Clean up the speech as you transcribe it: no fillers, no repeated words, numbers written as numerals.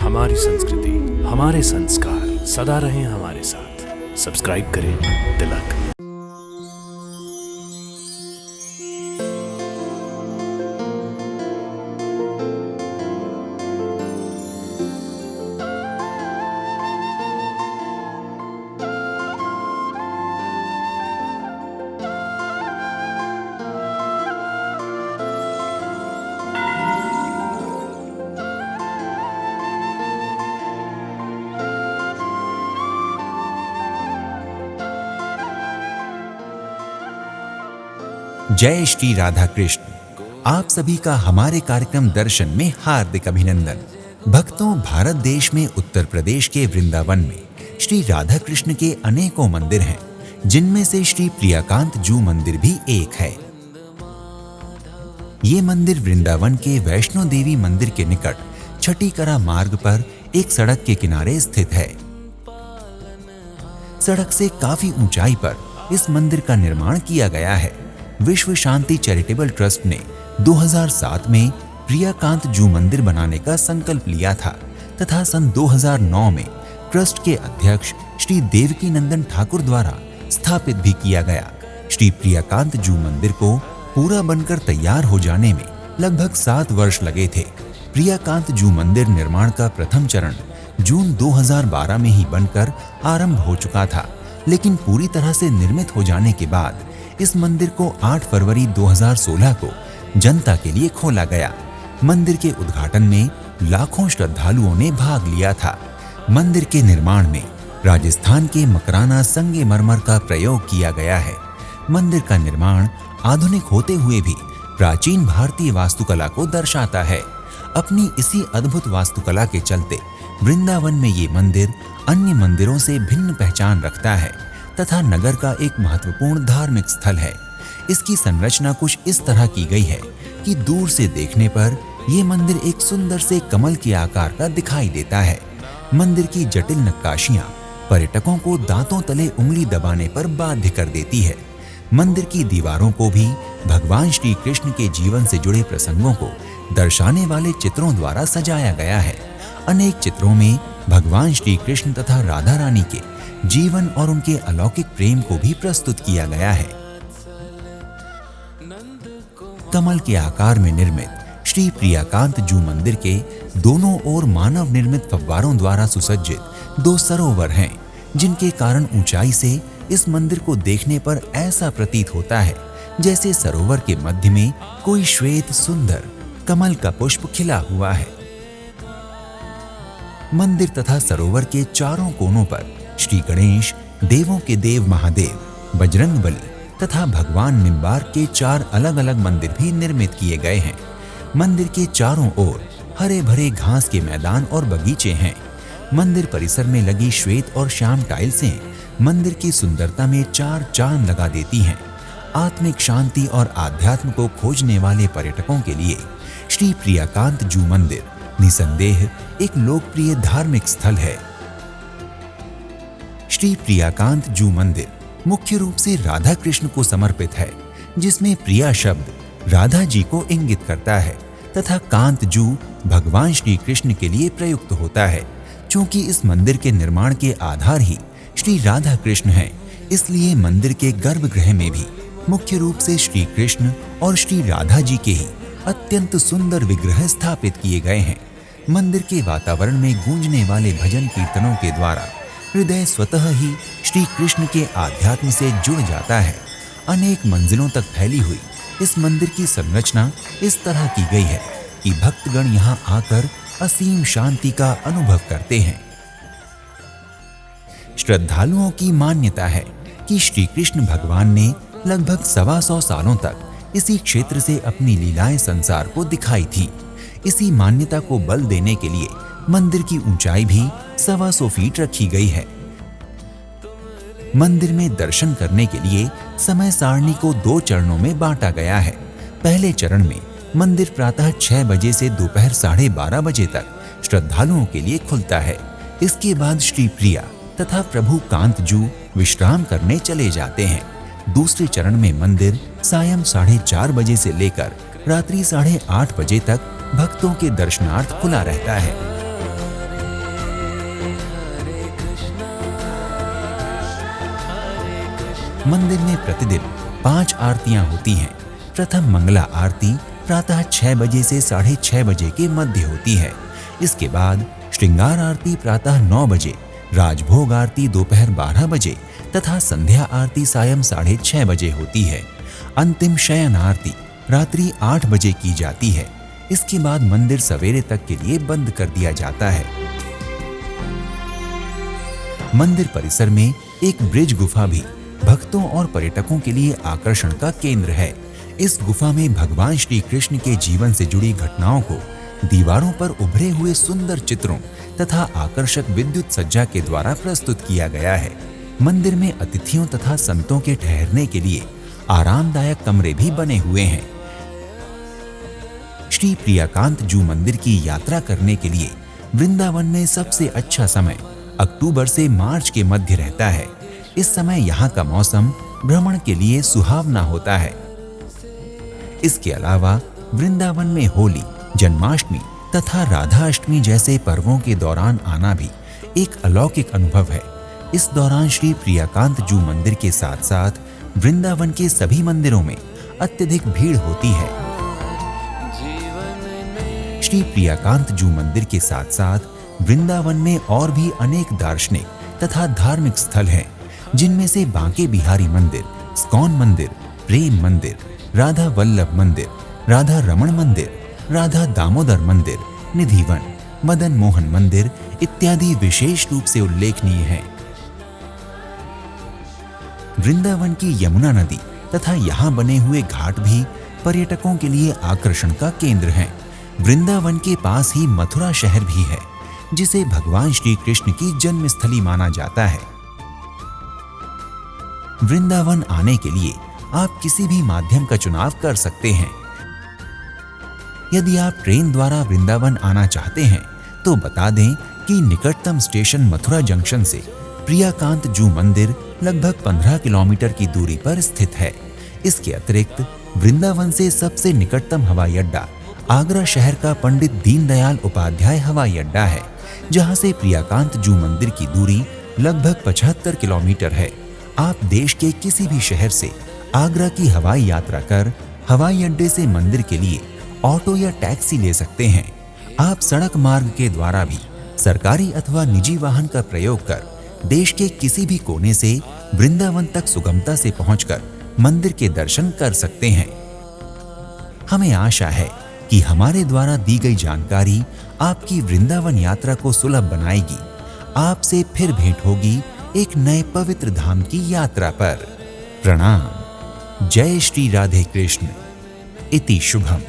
हमारी संस्कृति, हमारे संस्कार सदा रहें हमारे साथ। सब्सक्राइब करें तिलक। जय श्री राधा कृष्ण। आप सभी का हमारे कार्यक्रम दर्शन में हार्दिक अभिनंदन। भक्तों, भारत देश में उत्तर प्रदेश के वृंदावन में श्री राधा कृष्ण के अनेकों मंदिर हैं, जिनमें से श्री प्रियाकांत जू मंदिर भी एक है। ये मंदिर वृंदावन के वैष्णो देवी मंदिर के निकट छठीकरा मार्ग पर एक सड़क के किनारे स्थित है। सड़क से काफी ऊंचाई पर इस मंदिर का निर्माण किया गया है। विश्व शांति चैरिटेबल ट्रस्ट ने 2007 में प्रियाकांत जू मंदिर बनाने का संकल्प लिया था तथा सन 2009 में ट्रस्ट के अध्यक्ष श्री देवकीनंदन ठाकुर द्वारा स्थापित भी किया गया। श्री प्रियाकांत जू मंदिर को पूरा बनकर तैयार हो जाने में लगभग 7 वर्ष लगे थे। प्रियाकांत जू मंदिर निर्माण का प्रथम चरण जून 2012 में ही बनकर आरंभ हो चुका था, लेकिन पूरी तरह से निर्मित हो जाने के बाद इस मंदिर को 8 फरवरी 2016 को जनता के लिए खोला गया। मंदिर के उद्घाटन में लाखों श्रद्धालुओं ने भाग लिया था। मंदिर के निर्माण में राजस्थान के मकराना संगमरमर का प्रयोग किया गया है। मंदिर का निर्माण आधुनिक होते हुए भी प्राचीन भारतीय वास्तुकला को दर्शाता है। अपनी इसी अद्भुत वास्तुकला के चलते वृंदावन में ये मंदिर अन्य मंदिरों से भिन्न पहचान रखता है तथा नगर का एक महत्वपूर्ण धार्मिक स्थल है। इसकी संरचना कुछ इस तरह की गई है कि दूर से देखने पर यह मंदिर एक सुंदर से कमल के आकार का दिखाई देता है। मंदिर की जटिल नक्काशियां पर्यटकों को दांतों तले उंगली दबाने पर बाध्य कर देती है। मंदिर की दीवारों को भी भगवान श्री कृष्ण के जीवन से जुड़े प्रसंगों को दर्शाने वाले चित्रों द्वारा सजाया गया है। अनेक चित्रों में भगवान श्री कृष्ण तथा राधा रानी के जीवन और उनके अलौकिक प्रेम को भी प्रस्तुत किया गया है। कमल के आकार में निर्मित श्री प्रियाकांत जू मंदिर के दोनों ओर मानव निर्मित फव्वारों द्वारा सुसज्जित 2 सरोवर हैं, जिनके कारण ऊंचाई से इस मंदिर को देखने पर ऐसा प्रतीत होता है जैसे सरोवर के मध्य में कोई श्वेत सुंदर कमल का पुष्प खिला हुआ है। मंदिर तथा सरोवर के चारों कोनों पर श्री गणेश, देवों के देव महादेव, बजरंगबली तथा भगवान निम्बार के 4 अलग-अलग मंदिर भी निर्मित किए गए हैं। मंदिर के चारों ओर हरे भरे घास के मैदान और बगीचे हैं। मंदिर परिसर में लगी श्वेत और श्याम टाइल्सें मंदिर की सुंदरता में 4 चांद लगा देती हैं। आत्मिक शांति और आध्यात्म को खोजने वाले पर्यटकों के लिए श्री प्रियाकांत जू मंदिर निसंदेह एक लोकप्रिय धार्मिक स्थल है। श्री प्रियाकांत जू मंदिर मुख्य रूप से राधा कृष्ण को समर्पित है, जिसमें प्रिया शब्द राधा जी को इंगित करता है तथा कांत जू भगवान श्री कृष्ण के लिए प्रयुक्त होता है। चूंकि इस मंदिर के निर्माण के आधार ही श्री राधा कृष्ण हैं, इसलिए मंदिर के गर्भगृह में भी मुख्य रूप से श्री कृष्ण और श्री राधा जी के ही अत्यंत सुंदर विग्रह स्थापित किए गए हैं। मंदिर के वातावरण में गूंजने वाले भजन कीर्तनों के द्वारा हृदय स्वतः ही श्री कृष्ण के आध्यात्म से जुड़ जाता है। अनेक मंजिलों तक फैली हुई इस मंदिर की संरचना इस तरह की गई है कि भक्तगण यहाँ आकर असीम शांति का अनुभव करते हैं। श्रद्धालुओं की मान्यता है कि श्री कृष्ण भगवान ने लगभग 125 सालों तक इसी क्षेत्र से अपनी लीलाएं संसार को दिखाई थी। इसी मान्यता को बल देने के लिए मंदिर की ऊंचाई भी 125 फीट रखी गई है। मंदिर में दर्शन करने के लिए समय सारणी को 2 चरणों में बांटा गया है। पहले चरण में मंदिर प्रातः 6 बजे से दोपहर 12:30 बजे तक श्रद्धालुओं के लिए खुलता है। इसके बाद श्री प्रिया तथा प्रभु कांत जू विश्राम करने चले जाते हैं। दूसरे चरण में मंदिर सायं 4:30 बजे से लेकर रात्रि 8:30 बजे तक भक्तों के दर्शनार्थ खुला रहता है। मंदिर में प्रतिदिन 5 आरतियां होती हैं। प्रथम मंगला आरती प्रातः 6 बजे से 6:30 बजे के मध्य होती है। इसके बाद श्रृंगार आरती प्रातः 9 बजे, राजभोग आरती दोपहर 12 बजे तथा संध्या आरती सायं 6:30 बजे होती है। अंतिम शयन आरती रात्रि 8 बजे की जाती है। इसके बाद मंदिर सवेरे तक के लिए बंद कर दिया जाता है। मंदिर परिसर में एक ब्रिज गुफा भी भक्तों और पर्यटकों के लिए आकर्षण का केंद्र है। इस गुफा में भगवान श्री कृष्ण के जीवन से जुड़ी घटनाओं को दीवारों पर उभरे हुए सुंदर चित्रों तथा आकर्षक विद्युत सज्जा के द्वारा प्रस्तुत किया गया है। मंदिर में अतिथियों तथा संतों के ठहरने के लिए आरामदायक कमरे भी बने हुए हैं। श्री प्रियाकांत जू मंदिर की यात्रा करने के लिए वृंदावन में सबसे अच्छा समय अक्टूबर से मार्च के मध्य रहता है। इस समय यहाँ का मौसम भ्रमण के लिए सुहावना होता है। इसके अलावा वृंदावन में होली, जन्माष्टमी तथा राधाअष्टमी जैसे पर्वों के दौरान आना भी एक अलौकिक अनुभव है। इस दौरान श्री प्रियाकांत जू मंदिर के साथ साथ वृंदावन के सभी मंदिरों में अत्यधिक भीड़ होती है। श्री प्रियाकांत जू मंदिर के साथ साथ वृंदावन में और भी अनेक दार्शनिक तथा धार्मिक स्थल हैं, जिनमें से बांके बिहारी मंदिर, इस्कॉन मंदिर, प्रेम मंदिर, राधा वल्लभ मंदिर, राधा रमण मंदिर, राधा दामोदर मंदिर, निधिवन, मदन मोहन मंदिर इत्यादि विशेष रूप से उल्लेखनीय हैं। वृंदावन की यमुना नदी तथा यहाँ बने हुए घाट भी पर्यटकों के लिए आकर्षण का केंद्र हैं। वृंदावन के पास ही मथुरा शहर भी है, जिसे भगवान श्री कृष्ण की जन्मस्थली माना जाता है। वृंदावन आने के लिए आप किसी भी माध्यम का चुनाव कर सकते हैं। यदि आप ट्रेन द्वारा वृंदावन आना चाहते हैं तो बता दें कि निकटतम स्टेशन मथुरा जंक्शन से प्रियाकांत जू मंदिर लगभग 15 किलोमीटर की दूरी पर स्थित है। इसके अतिरिक्त वृंदावन से सबसे निकटतम हवाई अड्डा आगरा शहर का पंडित दीनदयाल उपाध्याय हवाई अड्डा है, जहां से प्रियाकांत जू मंदिर की दूरी लगभग 75 किलोमीटर है। आप देश के किसी भी शहर से आगरा की हवाई यात्रा कर हवाई अड्डे से मंदिर के लिए ऑटो या टैक्सी ले सकते हैं। आप सड़क मार्ग के द्वारा भी सरकारी अथवा निजी वाहन का प्रयोग कर देश के किसी भी कोने से वृंदावन तक सुगमता से पहुंचकर मंदिर के दर्शन कर सकते हैं। हमें आशा है कि हमारे द्वारा दी गई जानकारी आपकी वृंदावन यात्रा को सुलभ बनाएगी। आपसे फिर भेंट होगी एक नए पवित्र धाम की यात्रा पर। प्रणाम। जय श्री राधे कृष्ण। इति शुभम।